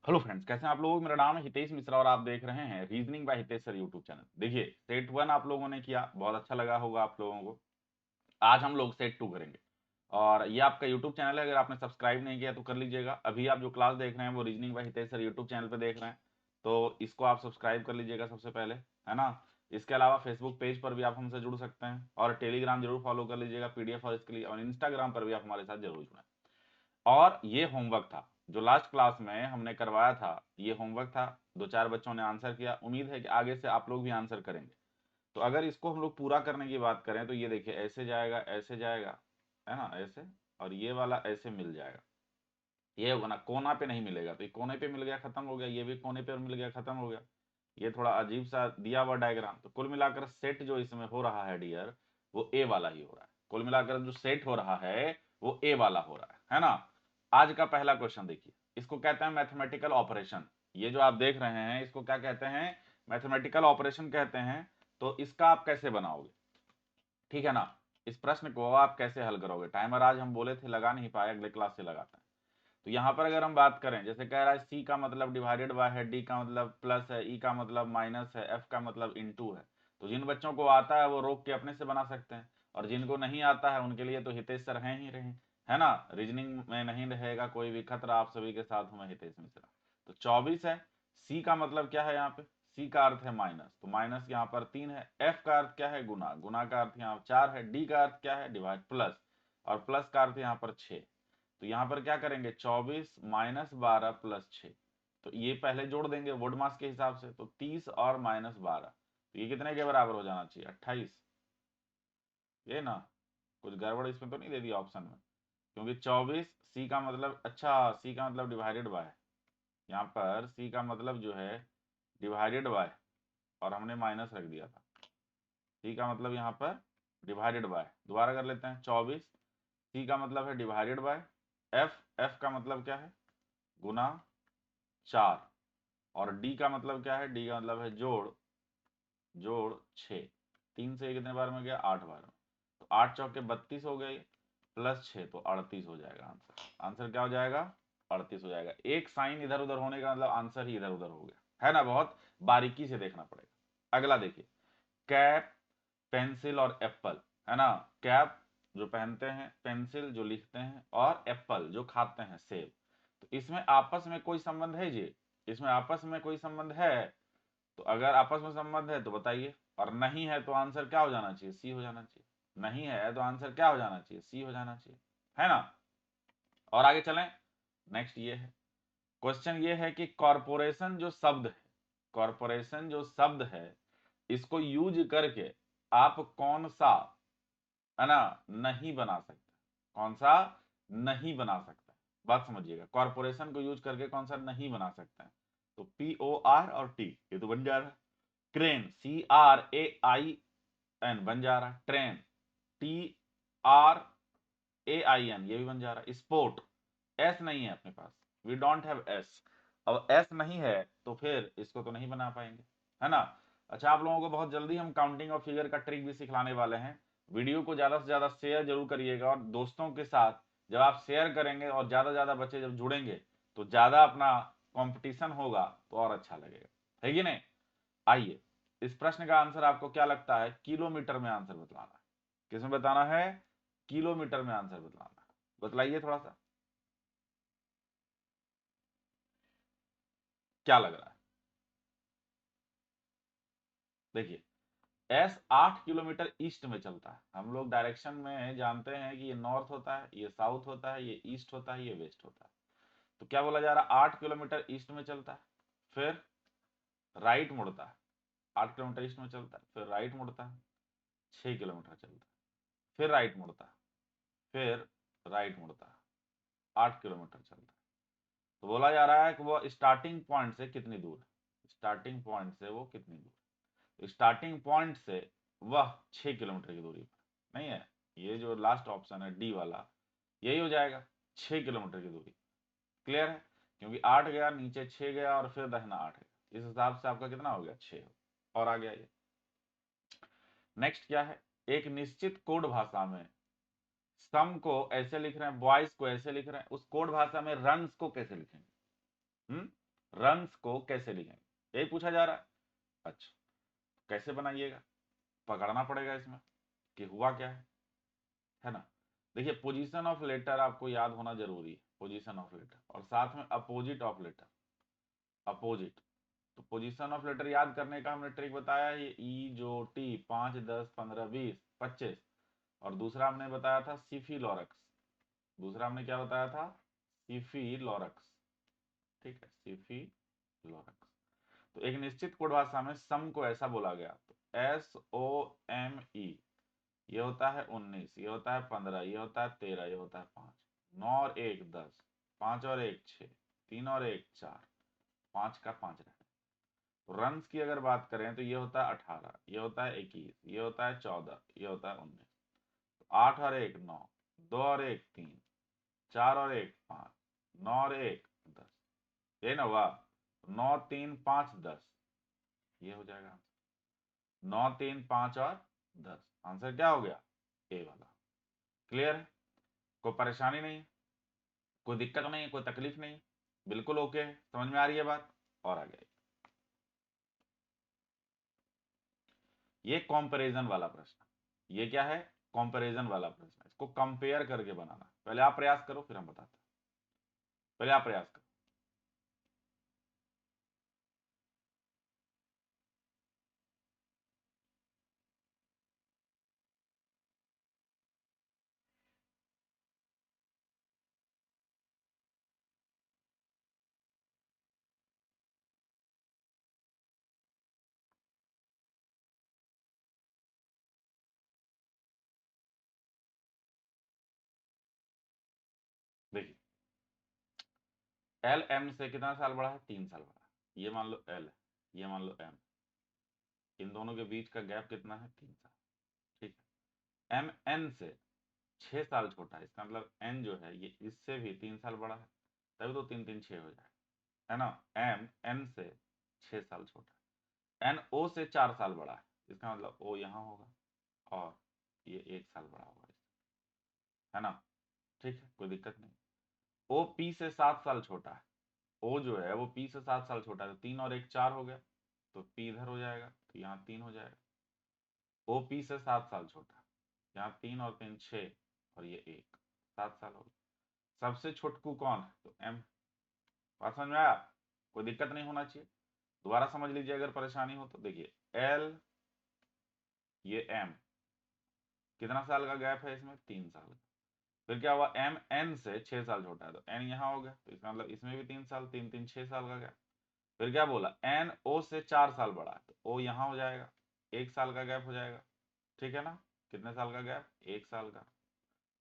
Hello friends, कैसे हैं आप लोग। मेरा नाम है हितेश मिश्रा और आप देख रहे हैं reasoning bye Hitesh sir YouTube channel. देखिए, सेट वन आप लोगों ने किया, बहुत अच्छा लगा होगा आप लोगों को। आज हम लोग सेट टू करेंगे और ये आपका यूट्यूब चैनल है, अगर आपने सब्सक्राइब नहीं किया तो कर लीजिएगा। अभी आप जो क्लास देख रहे हैं वो reasoning bye Hitesh sir YouTube channel पे देख रहे हैं, तो इसको आप सब्सक्राइब कर लीजिएगा सबसे पहले, है ना। इसके अलावा फेसबुक पेज पर भी आप हमसे जुड़ सकते हैं और टेलीग्राम जरूर फॉलो कर लीजिएगा पीडीएफ और इसके लिए, और इंस्टाग्राम पर भी आप हमारे साथ जरूर जुड़ें। और ये होमवर्क था जो लास्ट क्लास में हमने करवाया था, ये होमवर्क था। दो चार बच्चों ने आंसर किया, उम्मीद है कि आगे से आप लोग भी आंसर करेंगे। तो अगर इसको हम लोग पूरा करने की बात करें तो ये देखिए, ऐसे जाएगा, है ना, ऐसे, और ये वाला ऐसे मिल जाएगा। ये होगा ना, कोना पे नहीं मिलेगा, तो ये कोने पे मिल गया, खत्म हो गया। ये भी कोने पे मिल गया, खत्म हो गया। ये थोड़ा अजीब सा दिया हुआ डायग्राम। तो कुल मिलाकर सेट जो इसमें हो रहा है डियर, वो ए वाला ही हो रहा है। कुल मिलाकर जो सेट हो रहा है वो ए वाला हो रहा है ना। आज का पहला क्वेश्चन देखिए, इसको कहते हैं मैथमेटिकल ऑपरेशन। ये जो आप देख रहे हैं इसको क्या कहते हैं, मैथमेटिकल ऑपरेशन कहते हैं। तो इसका आप कैसे बनाओगे, ठीक है ना। इस प्रश्न को आप कैसे हल करोगे। टाइमर आज हम बोले थे लगा नहीं पाए, अगले क्लास से लगाते हैं। तो यहाँ पर अगर हम बात करें, जैसे कह रहा है सी का मतलब डिवाइडेड बाय है, डी का मतलब प्लस है, ई का मतलब माइनस है, एफ का मतलब इनटू है। तो जिन बच्चों को आता है वो रोक के अपने से बना सकते हैं, और जिनको नहीं आता है उनके लिए तो हितेश सर हैं ही रहे, है ना। रीजनिंग में नहीं रहेगा कोई भी खतरा, आप सभी के साथ हूं मैं हितेश मिश्रा। तो 24 है। सी का मतलब क्या है, यहाँ पे सी का अर्थ है माइनस, तो माइनस यहाँ पर 3 है। एफ का अर्थ क्या है, गुना, गुना का अर्थ यहाँ 4 है। डी का अर्थ क्या है, डिवाइड, प्लस, और प्लस का अर्थ यहाँ पर 6। तो यहां पर क्या करेंगे, 24 माइनस 12 प्लस 6। तो ये पहले जोड़ देंगे वुड मास के हिसाब से, तो 30 और माइनस 12, तो ये कितने के बराबर हो जाना चाहिए, 28। ये ना, कुछ गड़बड़ इसमें तो नहीं दे दिया ऑप्शन में, क्योंकि 24 सी का मतलब, अच्छा सी का मतलब डिवाइडेड बाय, यहाँ पर सी का मतलब जो है डिवाइडेड बाय, और हमने माइनस रख दिया था। सी का मतलब यहाँ पर डिवाइडेड बाय, दोबारा कर लेते हैं। 24 सी का मतलब है डिवाइडेड बाय, एफ, एफ का मतलब क्या है, गुना 4, और डी का मतलब क्या है, डी का मतलब है जोड़, जोड़ 6। 3 से कितने बार में गया, 8 बार में। तो 8 चौके 32 हो गए, प्लस 6 तो 38 हो जाएगा आंसर। आंसर क्या हो जाएगा, 38 हो जाएगा। एक साइन इधर उधर होने का मतलब आंसर ही इधर उधर हो गया, है ना। बहुत बारीकी से देखना पड़ेगा। अगला देखिए, कैप, पेंसिल और एप्पल, है ना। कैप जो पहनते हैं, पेंसिल जो लिखते हैं, और एप्पल जो खाते हैं, सेब। तो इसमें आपस में कोई संबंध है जी, इसमें आपस में कोई संबंध है। तो अगर आपस में संबंध है तो बताइए, और नहीं है तो आंसर क्या हो जाना चाहिए, सी हो जाना चाहिए। नहीं है तो आंसर क्या हो जाना चाहिए, सी हो जाना चाहिए, है ना। और आगे चलें, नेक्स्ट ये है, क्वेश्चन ये है कि कॉरपोरेशन जो शब्द है, कॉरपोरेशन जो शब्द है, इसको यूज करके आप कौन सा, है ना, नहीं बना सकते। कौन सा नहीं बना सकते, बात समझिएगा। कॉरपोरेशन को यूज करके कौन सा नहीं बना सकते हैं। तो पी ओ आर और टी, ये तो बन जा रहा है। Crane, C R A I N बन जा रहा है। Train, T R A I N, ये भी बन जा रहा है। स्पोर्ट, एस नहीं है अपने पास, वी डोंट हैव एस। अब एस नहीं है तो फिर इसको तो नहीं बना पाएंगे, है ना। अच्छा, आप लोगों को बहुत जल्दी हम काउंटिंग और फिगर का ट्रिक भी सिखलाने वाले हैं। वीडियो को ज्यादा से ज्यादा शेयर जरूर करिएगा, और दोस्तों के साथ जब आप शेयर करेंगे और ज्यादा ज्यादा बच्चे जब जुड़ेंगे तो ज्यादा अपना कंपटीशन होगा, तो और अच्छा लगेगा, है कि नहीं। आइए, इस प्रश्न का आंसर आपको क्या लगता है, किलोमीटर में आंसर बतलाना है। किसमें बताना है, किलोमीटर में आंसर बतलाना है। बतलाइए थोड़ा सा, क्या लग रहा है। देखिए, एस 8 किलोमीटर ईस्ट में चलता है। हम लोग डायरेक्शन में जानते हैं कि ये नॉर्थ होता है, ये साउथ होता है, ये ईस्ट होता है, ये वेस्ट होता है। तो क्या बोला जा रहा है, 8 किलोमीटर ईस्ट में चलता है, फिर राइट मुड़ता है। 8 किलोमीटर ईस्ट में चलता है, फिर राइट मुड़ता है, 6 किलोमीटर चलता है, फिर राइट मुड़ता है, फिर राइट मुड़ता है, 8 किलोमीटर चलता है। तो बोला जा रहा है कि वो स्टार्टिंग पॉइंट से कितनी दूर है, स्टार्टिंग पॉइंट से वो कितनी दूर है। तो स्टार्टिंग पॉइंट से वह 6 किलोमीटर की दूरी पर नहीं है। ये जो लास्ट ऑप्शन है डी वाला, यही हो जाएगा, 6 किलोमीटर की दूरी। क्लियर है, क्योंकि 8 गया, नीचे 6 गया, और फिर दहना 8 गया। इस हिसाब से आपका कितना हो गया, 6। और आ गया ये। नेक्स्ट क्या है, एक निश्चित कोड भाषा में सम को ऐसे लिख रहे हैं, बॉयज को ऐसे लिख रहे हैं, उस कोड भाषा में रन्स को कैसे लिखेंगे। रन्स को कैसे लिखेंगे, यही पूछा जा रहा है। अच्छा, कैसे बनाइएगा, पकड़ना पड़ेगा इसमें कि हुआ क्या है ना। देखिए, पोजीशन ऑफ लेटर आपको याद होना जरूरी है, पोजीशन ऑफ लेटर, और साथ में अपोजिट ऑफ लेटर, अपोजिट। तो पोजीशन ऑफ लेटर याद करने का हमने ट्रिक बताया, ये ई जो टी 5 10 15 20 25, और दूसरा हमने बताया था सिफिलोरक्स, दूसरा हमने क्या बताया था, सिफिलोरक्स, ठीक है, सिफिलोरक्स। तो एक निश्चित कोड भाषा में सम को ऐसा बोला गया, तो SOME, ये होता है 19, ये होता है 15, ये होता है 13, ये होता है 5, 9 और 1 10, 5 और 1 6, 3 और 1 4, 5 का 5 रहता है। तो रन्स की अगर बात करें तो ये होता है 18, ये होता है 21, ये होता है 14, ये होता है 19, तो 8 और 1 9, 2 और 1 3, 4 और 1 5, 9 और 1 10, ये ना हुआ, 9 3 5 10, ये हो जाएगा आंसर। 9 3 5 और 10, आंसर क्या हो गया, ए वाला। क्लियर है, कोई परेशानी नहीं है, कोई दिक्कत नहीं है, कोई तकलीफ नहीं है, बिल्कुल ओके है, समझ में आ रही है बात। और आगे ये कंपैरिजन वाला प्रश्न, ये क्या है, कंपैरिजन वाला प्रश्न, इसको कंपेयर करके बनाना। पहले आप प्रयास करो फिर हम बताते हैं, पहले आप प्रयास करो। देखिए, एल एम से कितना साल बड़ा है, 3 साल बड़ा है, ये मान लो एल है, ये मान लो एम, इन दोनों के बीच का गैप कितना है, 3 साल, ठीक है। एम एन से 6 साल छोटा है, इसका मतलब एन जो है ये इससे भी 3 साल बड़ा है, तभी तो 3 3 6 हो जाए, है ना। एम एन से 6 साल छोटा है, एन ओ से 4 साल बड़ा है, इसका मतलब ओ यहाँ होगा, और ये 1 साल बड़ा होगा इससे, है ना, ठीक है, कोई दिक्कत नहीं। ओ पी से 7 साल छोटा है, ओ जो है वो पी से 7 साल छोटा है, तो 3 और 1 4 हो गया, तो पी इधर हो जाएगा, तो यहाँ 3 हो जाएगा। ओ पी से 7 साल छोटा, यहाँ 3 और 3 6, और ये 1, 7 साल हो गया। सबसे छोटकू कौन है, तो एम। बात समझ में आया, कोई दिक्कत नहीं होना चाहिए। दोबारा समझ लीजिए अगर परेशानी हो तो। देखिए, एल, ये एम, कितना साल का गैप है इसमें, 3 साल। फिर क्या हुआ, एम एन से 6 साल छोटा है, तो एन यहाँ हो गया, तो इसका मतलब इसमें भी 3 साल, 3 3 6 साल का गैप। फिर क्या बोला, एन ओ से 4 साल बड़ा है, तो ओ यहाँ हो जाएगा, 1 साल का गैप हो जाएगा, ठीक है ना। कितने साल का गैप, 1 साल का,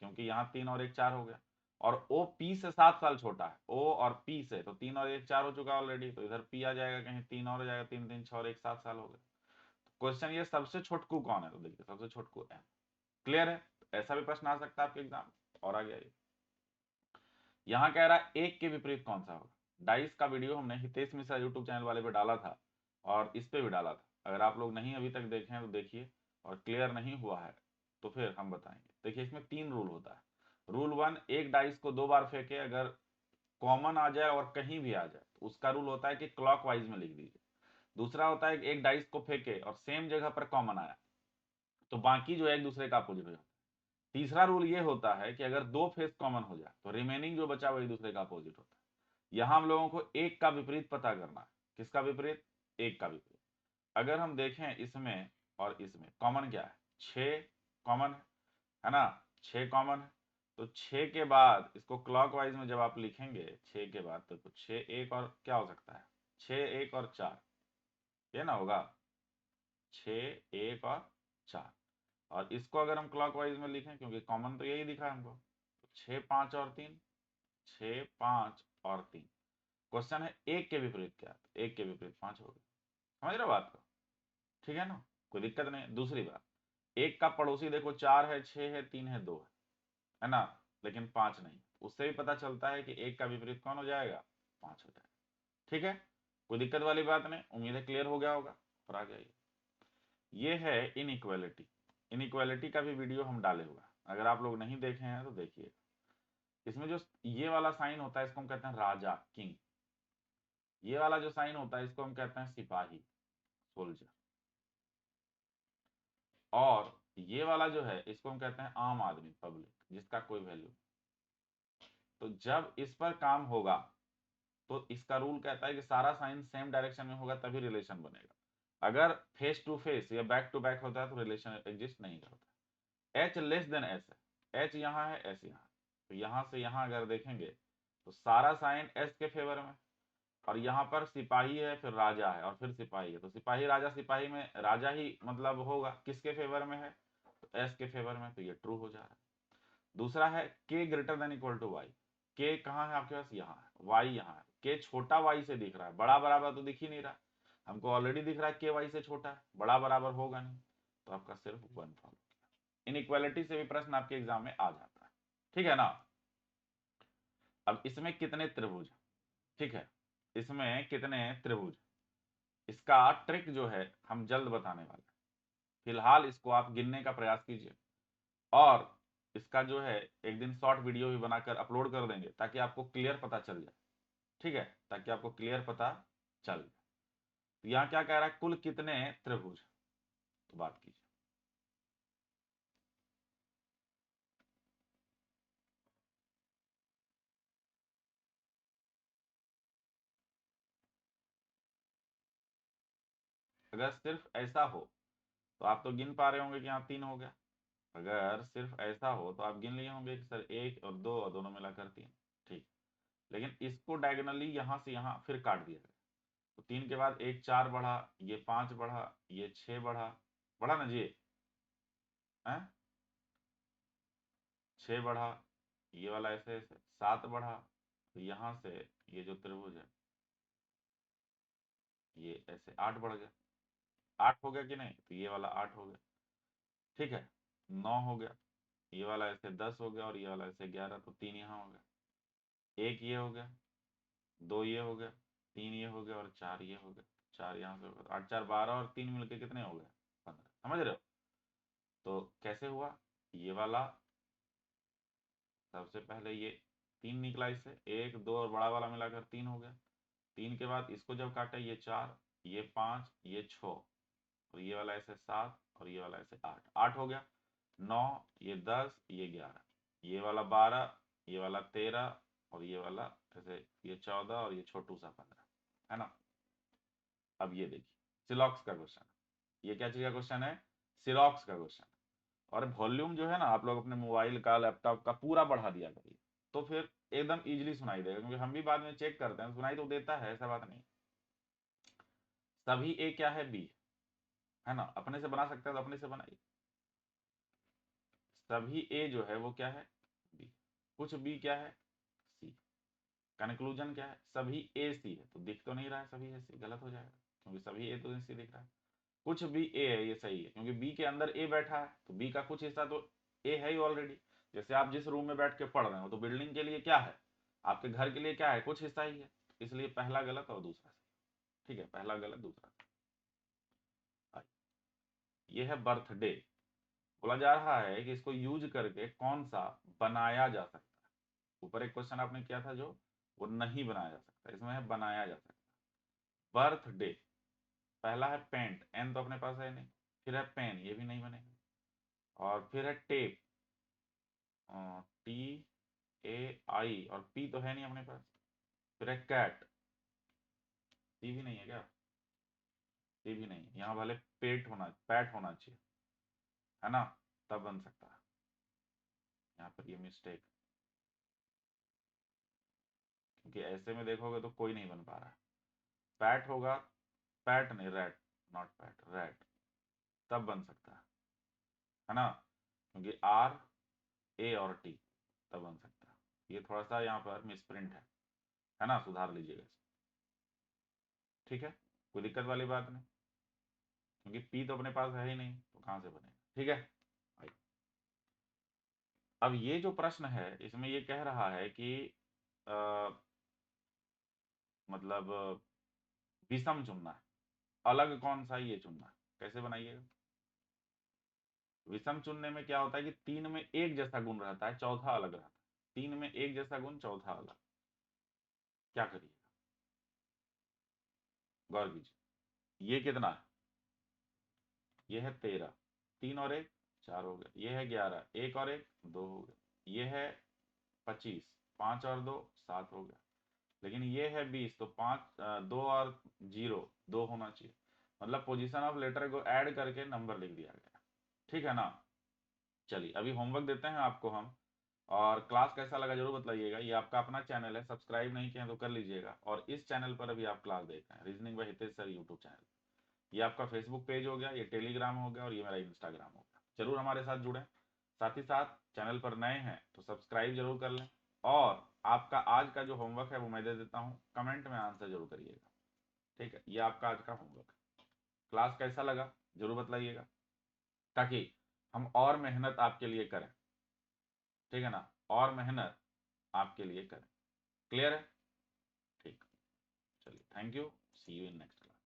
क्योंकि यहाँ 3 और 1 4 हो गया। और ओ पी से 7 साल छोटा है, ओ और पी से, तो 3 और 1 4 हो चुका ऑलरेडी, तो इधर पी आ जाएगा, कहीं 3 और हो जाएगा, 3 3 6 और 1 7 साल हो गए। क्वेश्चन ये सबसे छोटकू कौन है, तो देखिए सबसे छोटकू एम। क्लियर है, ऐसा भी प्रश्न आ सकता है आपके एग्जाम। और आगे आइए, यहाँ कह रहा है एक के विपरीत कौन सा होगा। डाइस का वीडियो हमने हितेश मिश्रा यूट्यूब चैनल वाले पे डाला था, और इस पे भी डाला था, अगर आप लोग नहीं अभी तक देखे हैं तो देखिए, और क्लियर नहीं हुआ है तो फिर हम बताएंगे। देखिए, इसमें 3 रूल होता है। रूल 1, एक डाइस को 2 बार फेंके, अगर कॉमन आ जाए और कहीं भी आ जाए तो उसका रूल होता है कि क्लॉक वाइज में लिख दीजिए। दूसरा होता है कि एक डाइस को फेंके और सेम जगह पर कॉमन आया, तो बाकी जो है एक दूसरे का अपोजिट हो जाता है। तीसरा रूल ये होता है कि अगर 2 फेस कॉमन हो जाए तो रिमेनिंग जो बचा वो एक दूसरे का अपोजिट होता है। यहां हम लोगों को एक का विपरीत पता करना है। किसका विपरीत, एक का विपरीत। अगर हम देखें इसमें और इसमें कॉमन क्या है, 6 कॉमन है ना, 6 कॉमन है। तो 6 के बाद इसको क्लॉकवाइज में जब आप लिखेंगे 6 के बाद, तो 6 1 और क्या हो सकता है, 6 1 और 4, ये ना होगा, 6 1 और 4। और इसको अगर हम क्लॉकवाइज में लिखें, क्योंकि कॉमन तो यही दिखा है हमको, तो 6 5 और 3, 6 5 और 3। क्वेश्चन है एक के विपरीत क्या है, तो एक के विपरीत 5 हो गया। समझ रहे हो बात को, ठीक है ना, कोई दिक्कत नहीं। दूसरी बात, एक का पड़ोसी देखो 4 है, 6 है, 3 है, 2 है ना, लेकिन 5 नहीं। उससे भी पता चलता है कि एक का विपरीत कौन हो जाएगा, 5 हो जाएगा। ठीक है, कोई दिक्कत वाली बात नहीं, उम्मीद है क्लियर हो गया होगा। और आ जाइए, ये है इनइक्वालिटी। इनइक्वालिटी का भी वीडियो हम डाले हुआ है, अगर आप लोग नहीं देखे हैं तो देखिए। इसमें जो ये वाला साइन होता है इसको हम कहते हैं राजा, किंग। ये वाला जो साइन होता है इसको हम कहते हैं सिपाही, सोल्जर। और ये वाला जो है इसको हम कहते हैं आम आदमी, पब्लिक, जिसका कोई वैल्यू। तो जब इस पर काम होगा तो इसका रूल कहता है कि सारा साइन सेम डायरेक्शन में होगा तभी रिलेशन बनेगा। अगर फेस टू फेस या बैक टू बैक होता है तो रिलेशन एग्जिस्ट नहीं करता। एच लेस देन एस है, एच यहाँ है, एस यहाँ है, तो यहाँ से यहाँ अगर देखेंगे तो सारा साइन एस के फेवर में, और यहाँ पर सिपाही है, फिर राजा है, और फिर सिपाही है, तो सिपाही राजा सिपाही में राजा ही मतलब होगा, किसके फेवर में है, तो एस के फेवर में, तो ये ट्रू हो जा रहा है। दूसरा है K greater than equal to Y. K कहाँ है आपके पास, यहाँ है, वाई यहाँ है, के छोटा वाई से दिख रहा है, बड़ा बराबर तो दिख ही नहीं रहा, हमको ऑलरेडी दिख रहा है के वाई से छोटा है, बड़ा बराबर होगा नहीं, तो आपका सिर्फ वन फॉलो। इनइक्वालिटी से भी प्रश्न आपके एग्जाम में आ जाता है, ठीक है ना। अब इसमें कितने त्रिभुज, ठीक है, इसमें कितने त्रिभुज, इसका ट्रिक जो है हम जल्द बताने वाले हैं। फिलहाल इसको आप गिनने का प्रयास कीजिए, और इसका जो है एक दिन शॉर्ट वीडियो भी बनाकर अपलोड कर देंगे ताकि आपको क्लियर पता चल जाए, ठीक है, ताकि आपको क्लियर पता चल जाए। तो यहाँ क्या कह रहा है, कुल कितने त्रिभुज, तो बात कीजिए। अगर सिर्फ ऐसा हो तो आप तो गिन पा रहे होंगे कि यहाँ 3 हो गया, अगर सिर्फ ऐसा हो तो आप गिन लिए होंगे कि सर 1 और 2 और दोनों मिलाकर 3, ठीक। लेकिन इसको डायगोनली यहाँ से यहाँ फिर काट दिया गया, तो 3 के बाद एक 4 बढ़ा, ये 5 बढ़ा, ये 6 बढ़ा, बढ़ा ना जी, है 6 बढ़ा, ये वाला ऐसे ऐसे 7 बढ़ा, तो यहाँ से ये जो त्रिभुज है ये ऐसे 8 बढ़ गया, 8 हो गया कि नहीं, तो ये वाला 8 हो गया, ठीक है, 9 हो गया, ये वाला ऐसे 10 हो गया, और ये वाला ऐसे 11, तो 3 यहाँ हो गया, एक ये हो गया, 2 ये हो गया, 3 ये हो गया, और 4 ये हो गया, 4 यहाँ से हो गया, 8 4 12, और 3 मिलके कितने हो गए, 15, समझ रहे हो। तो कैसे हुआ, ये वाला सबसे पहले ये 3 निकला, इससे 1 2 और बड़ा वाला मिलाकर 3 हो गया, 3 के बाद इसको जब काटे ये 4, ये 5, ये 6, और ये वाला ऐसे 7, और ये वाला ऐसे 8, 8 हो गया, 9, ये 10, ये 11, ये वाला 12, ये वाला 13, और ये वाला ऐसे ये 14, और ये छोटू सा 15, है ना। अब ये देखिए सिलॉक्स का क्वेश्चन, ये क्या चीज का क्वेश्चन है, सिलॉक्स का क्वेश्चन। और वॉल्यूम जो है ना आप लोग अपने मोबाइल का लैपटॉप का पूरा बढ़ा दिया करिए, तो फिर एकदम इजीली सुनाई देगा, क्योंकि हम भी बाद में चेक करते हैं, सुनाई तो देता है, ऐसा बात नहीं। सभी ए क्या है, बी है ना, अपने से बना सकते हैं तो अपने से बनाइए। सभी ए जो है वो क्या है, बी, कुछ बी क्या है, सी। कंक्लूजन क्या है, सभी ए सी है, तो दिख तो नहीं रहा है सभी ए सी, गलत हो जाएगा, क्योंकि सभी ए तो सी दिख रहा है। कुछ भी ए है, ये सही है, क्योंकि बी के अंदर ए बैठा है, तो बी का कुछ हिस्सा तो ए है ही ऑलरेडी। जैसे आप जिस रूम में बैठ के पढ़ रहे हो, तो बिल्डिंग के लिए क्या है, आपके घर के लिए क्या है, कुछ हिस्सा ही है, इसलिए पहला गलत और दूसरा सही, ठीक है, पहला गलत दूसरा सही। ये है बर्थडे, बोला जा रहा है कि इसको यूज करके कौन सा बनाया जा सकता है। ऊपर एक क्वेश्चन आपने किया था जो वो नहीं बनाया जा सकता, इसमें है बनाया जा सकता। बर्थडे, पहला है पेंट, एन तो अपने पास है नहीं, फिर है पेन, ये भी नहीं बनेगा, और फिर है टेप, टी ए आई, और पी तो है नहीं अपने पास, फिर है कैट, सी भी नहीं है क्या, सी भी नहीं है, यहाँ भले पेट होना, पैट होना चाहिए, है ना, तब बन सकता है, यहाँ पर ये मिस्टेक, क्योंकि ऐसे में देखोगे तो कोई नहीं बन पा रहा है, पैट होगा, पैट नहीं, रैट, नॉट पैट, रैट, तब बन सकता है ना, क्योंकि आर ए और टी, तब बन सकता है। ये थोड़ा सा यहाँ पर मिसप्रिंट है ना, सुधार लीजिएगा इसे, ठीक है, कोई दिक्कत वाली बात नहीं, क्योंकि पी तो अपने पास है ही नहीं, तो कहाँ से बनेगा, ठीक है। अब ये जो प्रश्न है इसमें ये कह रहा है कि आ, मतलब विषम चुनना है, अलग कौन सा ये चुनना है, कैसे बनाइएगा। विषम चुनने में क्या होता है कि 3 में एक जैसा गुण रहता है, चौथा अलग रहता है, 3 में एक जैसा गुण, चौथा अलग, क्या करिए, गौर कीजिए, ये कितना है, ये है 13, 3 और 1 4 हो गया, ये है 11, 1 और 1 2 हो गया, ये है 25, 5 और 2 7 हो गया, लेकिन ये है 20, तो 5 2 और 0 2 होना चाहिए, मतलब पोजीशन ऑफ लेटर को ऐड करके नंबर लिख दिया गया। ठीक है ना। चलिए अभी होमवर्क देते हैं आपको हम, और क्लास कैसा लगा जरूर बताइएगा। ये आपका अपना चैनल है, सब्सक्राइब नहीं किया तो कर लीजिएगा, और इस चैनल पर अभी आप क्लास देख रहे हैं reasoning bye Hitesh sir YouTube channel. ये आपका फेसबुक पेज हो गया, ये टेलीग्राम हो गया, और ये मेरा इंस्टाग्राम हो गया। जरूर हमारे साथ जुड़ें, साथ ही साथ चैनल पर नए हैं तो सब्सक्राइब जरूर कर लें, और आपका आज का जो होमवर्क है वो मैं दे देता हूँ, कमेंट में आंसर जरूर करिएगा। ठीक है, ये आपका आज का होमवर्क है। क्लास कैसा लगा जरूर बताइएगा, ताकि हम और मेहनत आपके लिए करें। ठीक है ना, और मेहनत आपके लिए करें। क्लियर है? ठीक, चलिए thank you, see you in next.